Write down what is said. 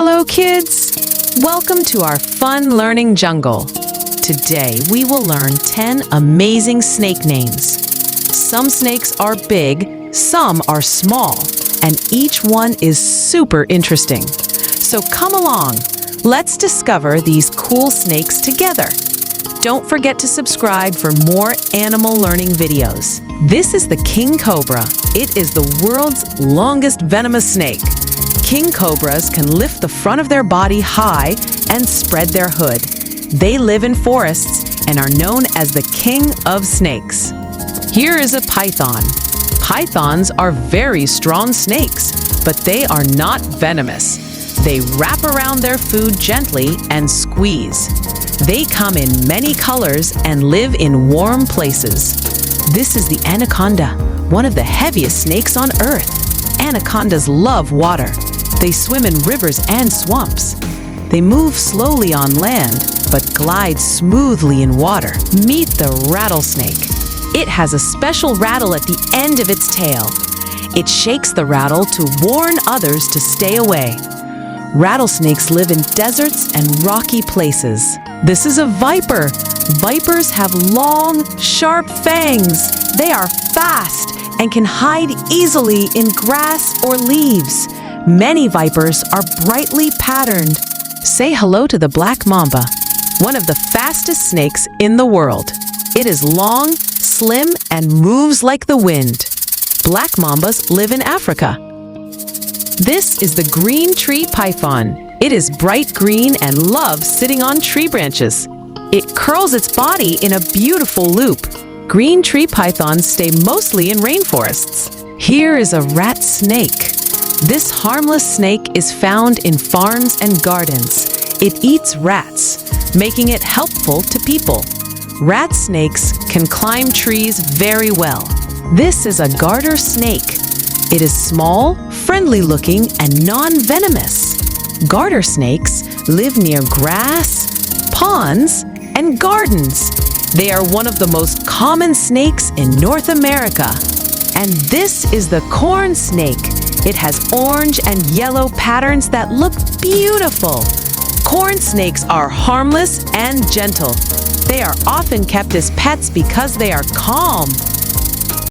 Hello, kids! Welcome to our fun learning jungle. Today, we will learn 10 amazing snake names. Some snakes are big, some are small, and each one is super interesting. So come along, let's discover these cool snakes together. Don't forget to subscribe for more animal learning videos. This is the king cobra. It is the world's longest venomous snake. King cobras can lift the front of their body high and spread their hood. They live in forests and are known as the king of snakes. Here is a python. Pythons are very strong snakes, but they are not venomous. They wrap around their food gently and squeeze. They come in many colors and live in warm places. This is the anaconda, one of the heaviest snakes on earth. Anacondas love water. They swim in rivers and swamps. They move slowly on land, but glide smoothly in water. Meet the rattlesnake. It has a special rattle at the end of its tail. It shakes the rattle to warn others to stay away. Rattlesnakes live in deserts and rocky places. This is a viper. Vipers have long, sharp fangs. They are fast and can hide easily in grass or leaves. Many vipers are brightly patterned. Say hello to the black mamba, one of the fastest snakes in the world. It is long, slim, and moves like the wind. Black mambas live in Africa. This is the green tree python. It is bright green and loves sitting on tree branches. It curls its body in a beautiful loop. Green tree pythons stay mostly in rainforests. Here is a rat snake. This harmless snake is found in farms and gardens. It eats rats, making it helpful to people. Rat snakes can climb trees very well. This is a garter snake. It is small, friendly-looking, and non-venomous. Garter snakes live near grass, ponds, and gardens. They are one of the most common snakes in North America. And this is the corn snake. It has orange and yellow patterns that look beautiful. Corn snakes are harmless and gentle. They are often kept as pets because they are calm,